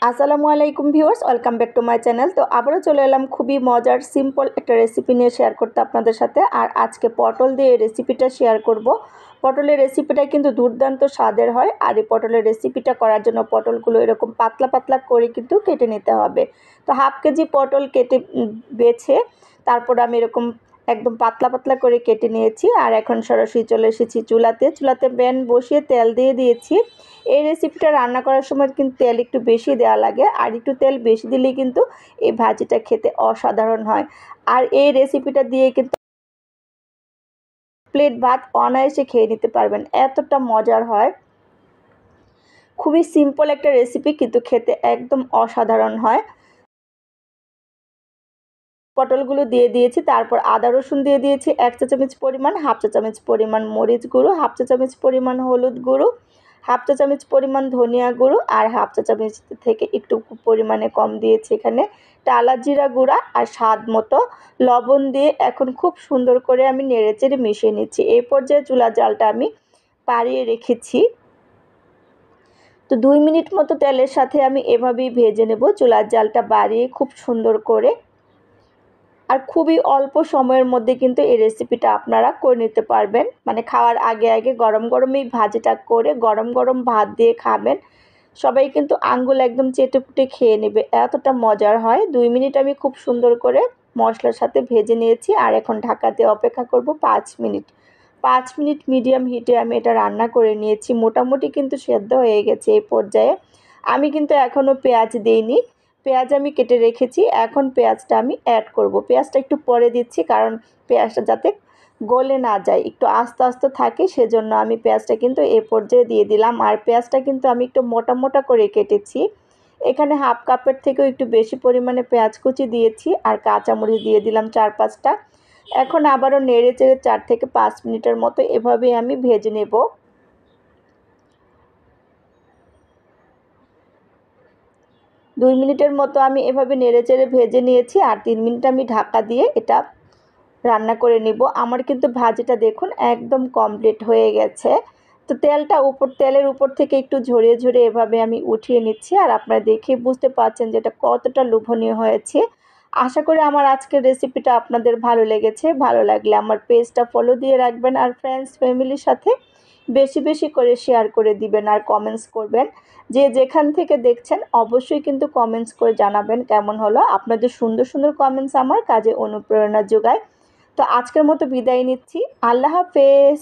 আসসালামু আলাইকুম viewers, welcome back to my channel. তো আবারও চলে এলাম খুবই মজার সিম্পল একটা রেসিপি নিয়ে শেয়ার করতে আপনাদের সাথে। আর আজকে পটল দিয়ে রেসিপিটা শেয়ার করব। পটলের রেসিপিটা কিন্তু দুর্দান্ত স্বাদের হয়। আর এই পটলের রেসিপিটা করার জন্য পটলগুলো এরকম পাতলা পাতলা করে কিন্তু কেটে নিতে হবে। তো হাফ কেজি পটল কেটে বেছে তারপর আমি এরকম একদম পাতলা পাতলা করে কেটে নিয়েছি। আর এখন সরাসরি চলে এসেছি চুলাতে প্যান বসিয়ে তেল দিয়ে দিয়েছি। এই রেসিপিটা রান্না করার সময় কিন্তু তেল একটু বেশি দেওয়া লাগে, আর একটু তেল বেশি দিলেই কিন্তু এই ভাজিটা খেতে অসাধারণ হয়। আর এই রেসিপিটা দিয়ে কিন্তু প্লেট ভাত অনায়াসে খেয়ে নিতে পারবেন, এতটা মজার হয়। খুবই সিম্পল একটা রেসিপি, কিন্তু খেতে একদম অসাধারণ হয়। পটলগুলো দিয়ে দিয়েছি, তারপর আদা রসুন দিয়ে দিয়েছি 1 চা চামচ পরিমাণ, হাফ চা চামচ পরিমাণ মরিচ গুঁড়ো, হাফ চা চামচ পরিমাণ হলুদ গুঁড়ো, হাফ চা চামচ পরিমাণ ধনিয়া গুঁড়ো, আর হাফ চা চামচ থেকে একটু পরিমাণে কম দিয়েছি এখানে টালা জিরা গুঁড়া, আর স্বাদ মতো লবণ দিয়ে এখন খুব সুন্দর করে আমি নেড়েচেড়ে মিশিয়ে নিচ্ছি। এই পর্যায়ে চুলার জালটা আমি বাড়িয়ে রেখেছি। তো 2 মিনিট মতো তেলের সাথে আমি এভাবেই ভেজে নেব, চুলার জালটা বাড়িয়ে খুব সুন্দর করে। আর খুবই অল্প সময়ের মধ্যে কিন্তু এই রেসিপিটা আপনারা করে নিতে পারবেন। মানে খাওয়ার আগে আগে গরম গরমই ভাজিটা করে গরম গরম ভাত দিয়ে খাবেন, সবাই কিন্তু আঙ্গুল একদম চেটেপুটে খেয়ে নেবে, এতটা মজার হয়। 2 মিনিট আমি খুব সুন্দর করে মশলার সাথে ভেজে নিয়েছি। আর এখন ঢাকা দিয়ে অপেক্ষা করব 5 মিনিট। 5 মিনিট মিডিয়াম হিটে আমি এটা রান্না করে নিয়েছি, মোটামুটি কিন্তু সেদ্ধ হয়ে গেছে। এই পর্যায়ে আমি কিন্তু এখনও পেঁয়াজ দিইনি, পেঁয়াজ আমি কেটে রেখেছি। এখন পেঁয়াজটা আমি অ্যাড করব। পেঁয়াজটা একটু পরে দিচ্ছি, কারণ পেঁয়াজটা যাতে গলে না যায়, একটু আস্তে আস্তে থাকে, সেজন্য আমি পেঁয়াজটা কিন্তু এ পর্যায়ে দিয়ে দিলাম। আর পেঁয়াজটা কিন্তু আমি একটু মোটা মোটা করে কেটেছি। এখানে হাফ কাপের থেকেও একটু বেশি পরিমাণে পেঁয়াজ কুচি দিয়েছি, আর কাঁচামরিচ দিয়ে দিলাম 4-5টা। এখন আবারও নেড়ে চেড়ে 4 থেকে 5 মিনিটের মতো এভাবেই আমি ভেজে নেব। 2 মিনিটের মতো আমি এভাবে নেড়েচেড়ে ভেজে নিয়েছি। আর 3 মিনিট আমি ঢাকা দিয়ে এটা রান্না করে নিব। আমার কিন্তু ভাজিটা দেখুন একদম কমপ্লিট হয়ে গেছে। তো তেলের উপর থেকে একটু ঝরিয়ে ঝরিয়ে এভাবে আমি উঠিয়ে নিচ্ছি। আর আপনারা দেখে বুঝতে পারছেন যে এটা কতটা লোভনীয় হয়েছে। আশা করি আমার আজকের রেসিপিটা আপনাদের ভালো লেগেছে। ভালো লাগলে আমার পেজটা ফলো দিয়ে রাখবেন, আর ফ্রেন্ডস ফ্যামিলির সাথে বেশি বেশি করে শেয়ার করে দিবেন, আর কমেন্টস করবেন। যে যেখান থেকে দেখছেন অবশ্যই কিন্তু কমেন্টস করে জানাবেন কেমন হলো। আপনাদের সুন্দর সুন্দর কমেন্টস আমার কাজে অনুপ্রেরণা যোগায়। তো আজকের মতো বিদায় নিচ্ছি। আল্লাহ হাফেজ।